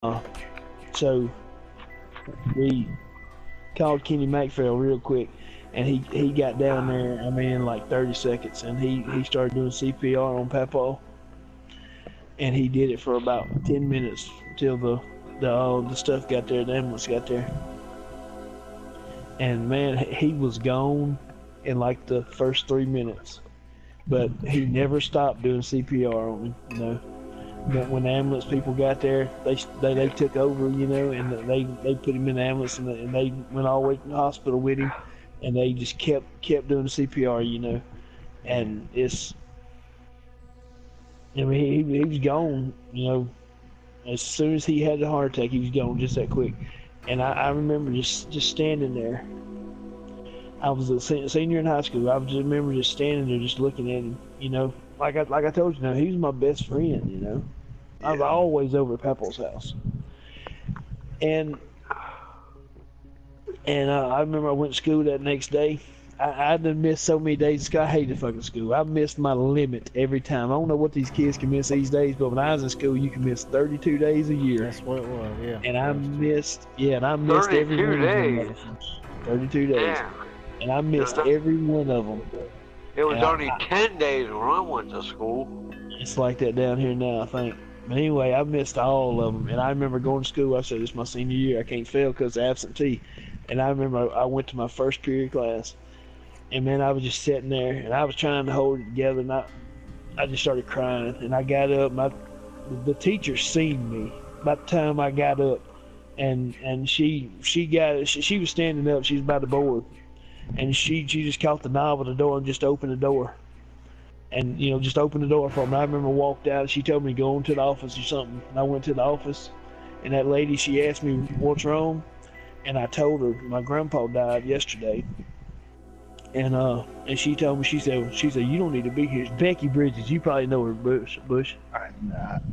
So we called Kenny Maxwell real quick, and he got down there. I mean, in like 30 seconds, and he started doing CPR on Papa, and he did it for about 10 minutes until the stuff got there, the ambulance got there, and man, he was gone in like the first 3 minutes, but he never stopped doing CPR on him, you know. But when the ambulance people got there, they took over, you know, and they put him in the ambulance, and they went all the way to the hospital with him, and they just kept doing CPR, you know, and I mean, he was gone, you know, as soon as he had the heart attack, he was gone just that quick, and I remember just standing there. I was a senior in high school. I just remember just standing there, just looking at him, you know, like I told you, now he was my best friend, you know. I was always over at Papa's house, and I remember I went to school that next day. I done missed so many days. I hated fucking school. I missed my limit every time. I don't know what these kids can miss these days, but when I was in school, you can miss 32 days a year. That's what it was, yeah. And I missed every one of them. 32 days. Damn. And I missed every one of them. It was only 10 days when I went to school. It's like that down here now, I think. But anyway, I missed all of them. And I remember going to school. I said, this is my senior year. I can't fail because of absentee. And I remember I went to my first period class. And man, I was just sitting there. And I was trying to hold it together. And I just started crying. And I got up. The teacher seen me by the time I got up. And she was standing up. She was by the board. And she just caught the knob of the door and just opened the door. And, you know, just opened the door for me. I remember I walked out. She told me to go into the office or something. And I went to the office. And that lady, she asked me what's wrong. And I told her my grandpa died yesterday. And she told me, she said, you don't need to be here. It's Becky Bridges. You probably know her, Bush.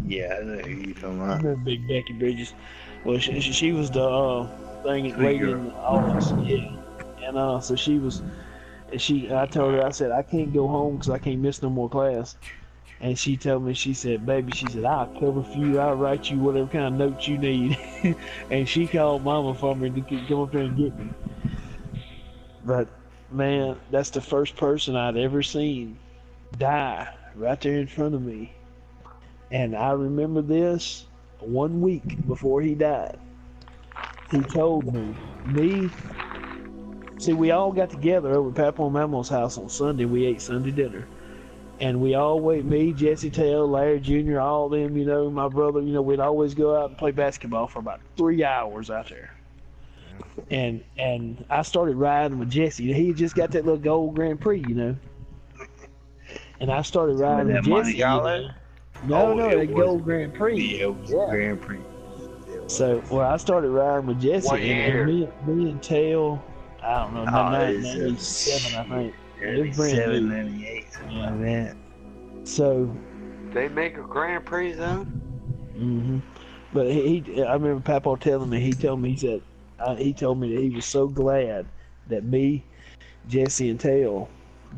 Yeah, I know who you're talking about. I remember big Becky Bridges. Well, she was the lady in the office. Yeah. And so she was, and I told her, I said, I can't go home because I can't miss no more class. And she told me, she said, baby, she said, I'll cover for you, I'll write you whatever kind of notes you need. And she called Mama for me to come up there and get me. But man, that's the first person I'd ever seen die right there in front of me. And I remember this 1 week before he died. He told me, see, we all got together over at Papa and Mama's house on Sunday. We ate Sunday dinner. And we always, me, Jesse Tail, Larry Jr., all them, you know, my brother, you know, we'd always go out and play basketball for about 3 hours out there. And I started riding with Jesse. He just got that little gold Grand Prix, you know. And I started riding with Jesse. You know? No, that gold Grand Prix. Yeah, Grand Prix. So, well, I started riding with Jesse. And me and Tail, I don't know, 97, I think. It was brand new. 98, something like that. So. They make a Grand Prix then? Mm-hmm. But I remember Papa telling me, he told me that he was so glad that me, Jesse, and Tail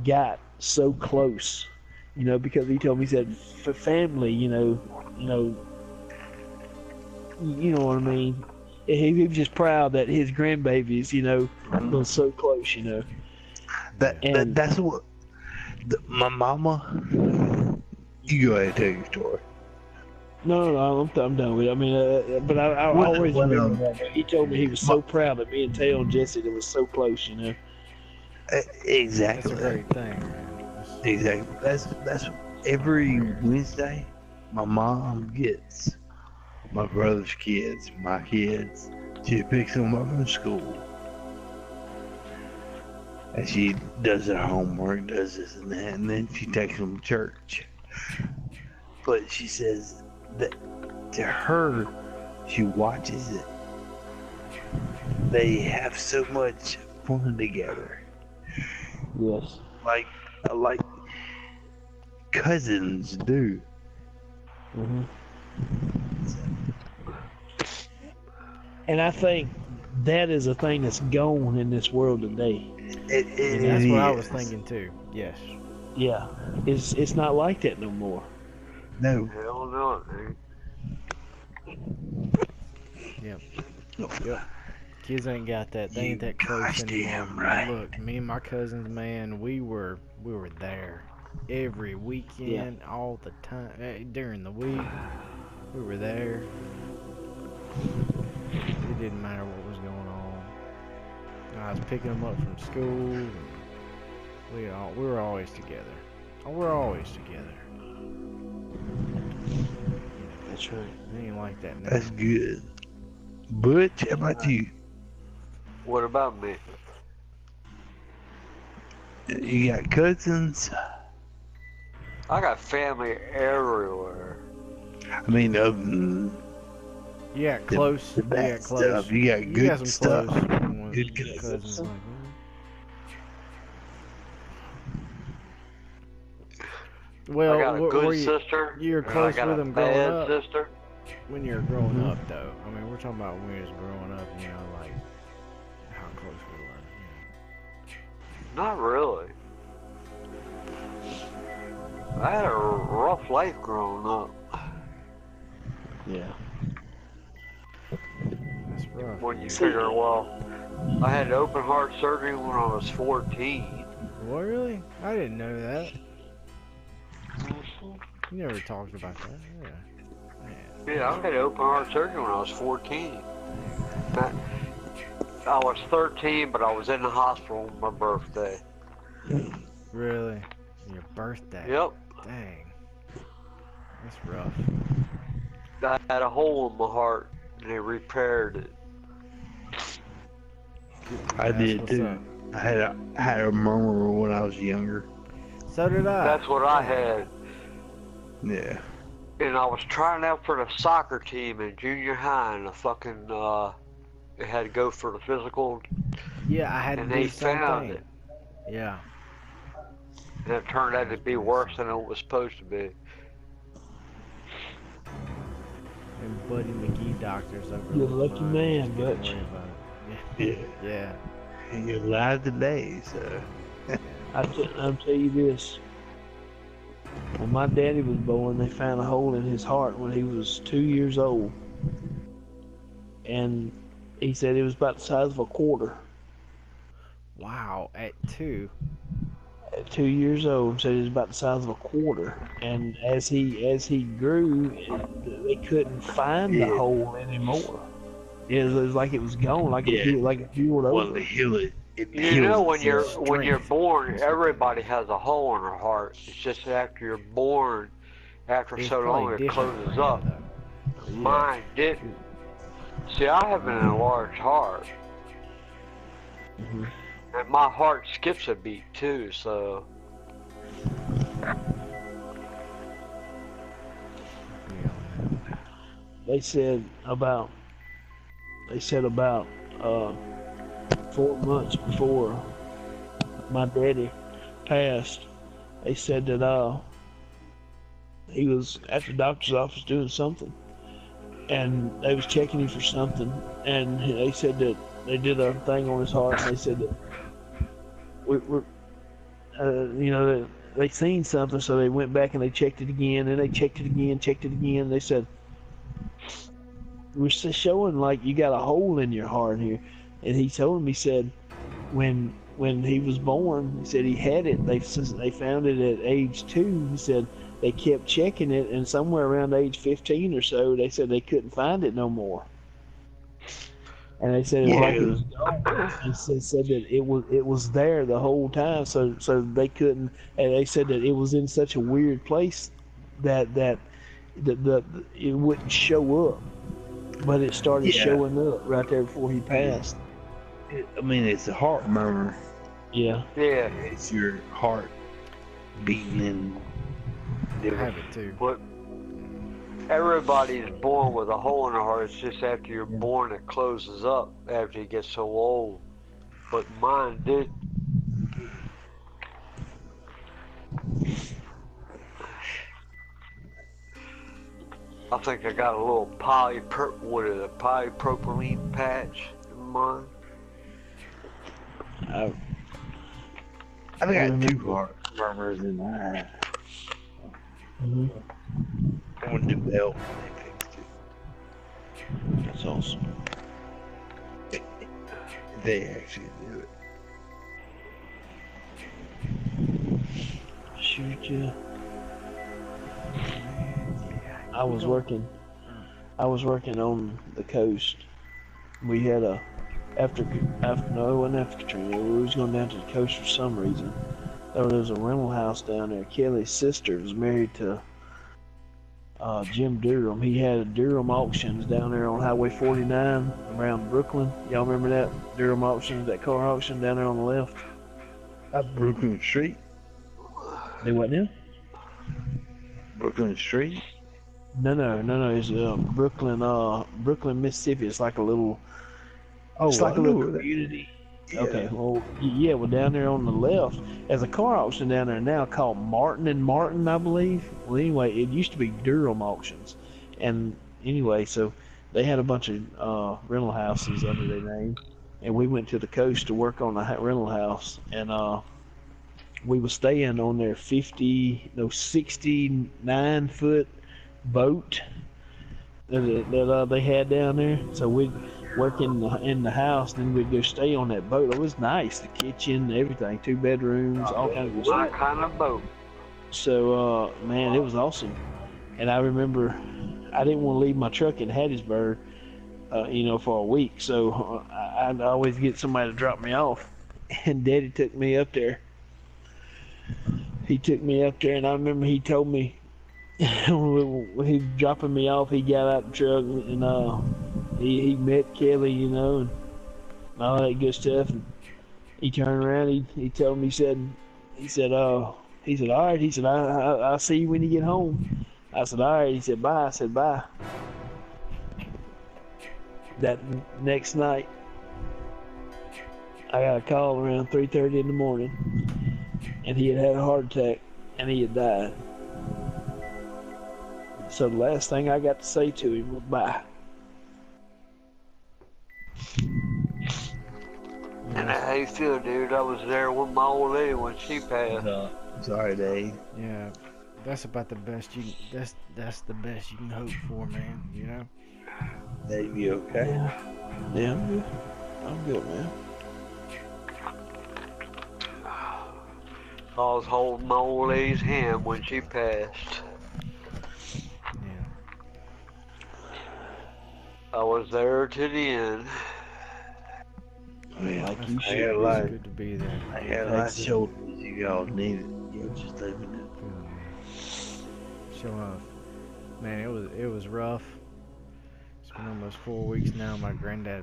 got so close, you know, because he told me, he said, for family, you know what I mean. He was just proud that his grandbabies, you know, were so close, you know. That's what my mama. You go ahead and tell your story. No, I'm done with it. I mean, but I always remember that. He told me he was so proud that me and Tail and Jesse that was so close, you know. Exactly. That's a great thing, man. Exactly. That's every Wednesday. My mom gets my brother's kids, my kids. She picks them up from school, and she does their homework, does this and that, and then she takes them to church. But she says that to her, she watches it. They have so much fun together. Yes. Like cousins do. Mm-hmm. And I think that is a thing that's gone in this world today. That's what I was thinking too. Yes. Yeah. It's not like that no more. No. Hell no, man. Yep. Yep. Kids ain't got that. They ain't that close anymore. Right. Look, me and my cousins, man, we were there every weekend, all the time. During the week, we were there. It didn't matter what was going on. I was picking them up from school. And we were always together. We're always together. That's right. It ain't like that now. That's good. Butch, how about you? What about me? You got cousins? I got family everywhere. I mean, You got close. the You bad got close. stuff. You got good some stuff. close ones, Good cousins. Like that. Well, I got a good sister. You're close and I got with a them growing bad up. sister. When you're growing up, though, I mean, we're talking about when you was growing up. You know, like how close we were. Not really. I had a rough life growing up. Yeah. That's rough. When you figure, well, I had open heart surgery when I was 14. What, really? I didn't know that. You never talked about that. Yeah. Man. Yeah, I had open heart surgery when I was 14. I was 13, but I was in the hospital on my birthday. Really? Your birthday? Yep. Dang. That's rough. I had a hole in my heart, and they repaired it. I did what's too. up. I had a murmur when I was younger. So did I. That's what I had. Yeah. And I was trying out for the soccer team in junior high, and it had to go for the physical, Yeah, I had to and do they the same found thing. it. Yeah. And it turned out to be worse than it was supposed to be. And Buddy McGee doctors over You're a the lucky line, man, just didn't Butch. worry about it. Yeah. Yeah. And you're alive today, so. I'll tell you this. When my daddy was born, they found a hole in his heart when he was 2 years old. And he said it was about the size of a quarter. Wow, at 2. At 2 years old, said it was about the size of a quarter. And as he grew, they couldn't find the hole anymore. It was like it was gone, like it healed over. Well, to heal it. You know, when you're born, everybody has a hole in their heart. It's just after you're born, after It's so long, probably it different closes for you, up. though. Yeah. Mine didn't. See, I have an enlarged heart. Mhm. And my heart skips a beat too, so. They said about 4 months before my daddy passed, they said that he was at the doctor's office doing something, and they was checking him for something, and they said that they did a thing on his heart, and they said that they seen something, so they went back and they checked it again, and they checked it again. They said, we're showing like you got a hole in your heart here. And he told him, he said, when he was born, he said he had it. They found it at age 2. He said they kept checking it, and somewhere around age 15 or so, they said they couldn't find it no more. And they said it was like it was gone. He said that it was there the whole time, so they couldn't. And they said that it was in such a weird place that it wouldn't show up. But it started showing up right there before he passed. It's a heart murmur. Yeah. Yeah. It's your heart beating in. I have it too. But everybody's born with a hole in their heart. It's just after you're born it closes up after you get so old. But mine did. I think I got a little polypropylene patch in mine. I've got 2 heart murmurs in mine. Mm-hmm. I went to Bell when they fixed it. It's awesome. They actually do it. Shoot ya. Yeah. I was working on the coast. We had after no, it wasn't after Katrina. We was going down to the coast for some reason. There was a rental house down there. Kelly's sister was married to Jim Durham. He had Durham auctions down there on Highway 49 around Brooklyn. Y'all remember that Durham auction, that car auction down there on the left? Up Brooklyn Street. They what now? Brooklyn Street. No. It's Brooklyn, Mississippi. It's like a little. Oh, It's like I a know little where that- community. Yeah. Okay, well, yeah, well, down there on the left, there's a car auction down there now called Martin and Martin, I believe. Well, anyway, it used to be Durham Auctions, and anyway, so they had a bunch of rental houses under their name, and we went to the coast to work on the rental house, and we were staying on their 69-foot boat that they had down there. So we'd work in the house, then we'd go stay on that boat. It was nice, the kitchen, everything, 2 bedrooms, all kinds of My stuff. kind of boat. So man, it was awesome. And I remember I didn't want to leave my truck in Hattiesburg, for a week. So I'd always get somebody to drop me off, and Daddy took me up there. He took me up there, and I remember he told me when he dropping me off, he got out the truck and he met Kelly, and all that good stuff. And he turned around, he told me, he said, all right. He said, I'll see you when you get home. I said, all right. He said, bye. I said, bye. That next night, I got a call around 3:30 in the morning, and he had a heart attack, and he had died. So the last thing I got to say to him was bye. And how you feel, dude? I was there with my old lady when she passed. Sorry, Dave. Yeah, that's about the best that's the best you can hope for, man. You know. Dave, you okay? Yeah, I'm good. I'm good, man. I was holding my old lady's hand when she passed. Yeah. I was there to the end. Man, like you I should. had a It's lot. good to be there. I had a lot of shoulders you all needed. You just let me know. Good, man. So, man, it was rough. It's been almost 4 weeks now. My grandma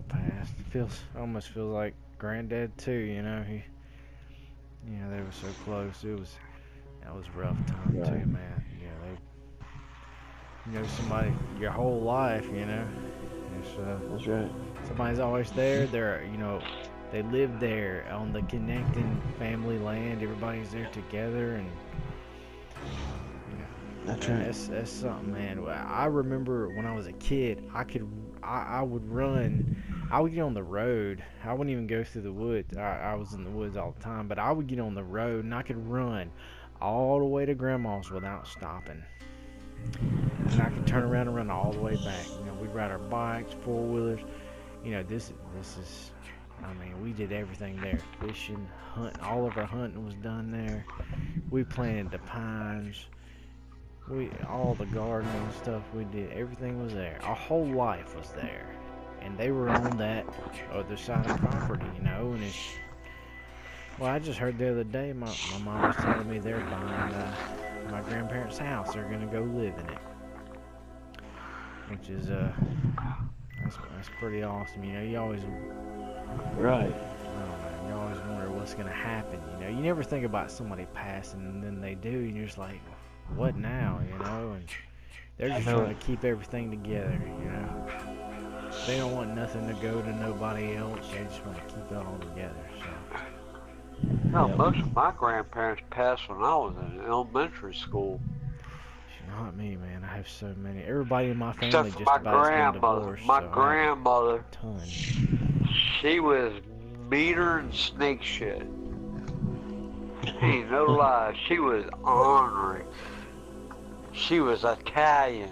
passed. Almost feels like granddad too. You know, they were so close. That was a rough time Right. too, man. Somebody your whole life. It's, That's right. somebody's always there. They live there on the connecting family land. Everybody's there together, and That's man, right. that's something, man. I remember when I was a kid, I would run. I would get on the road. I wouldn't even go through the woods. I was in the woods all the time, but I would get on the road and I could run all the way to Grandma's without stopping. And I could turn around and run all the way back. We'd ride our bikes, 4-wheelers. This is, we did everything there. Fishing, hunting, all of our hunting was done there. We planted the pines. All the gardening and stuff we did, everything was there. Our whole life was there. And they were on that other side of property, and I just heard the other day, my mom was telling me they're buying my grandparents' house. They're gonna go live in it, which is that's pretty awesome. You always Right. you always wonder what's gonna happen. You never think about somebody passing, and then they do, and you're just like, what now? And they're just trying to keep everything together. They don't want nothing to go to nobody else. They just want to keep it all together. So. No, most of my grandparents passed when I was in elementary school. Not me, man. I have so many. Everybody in my family Except just for my about has been grandmother. divorced. My so grandmother, I have a ton. she was meaner than snake shit. Ain't no lie. She was ornery. She was Italian.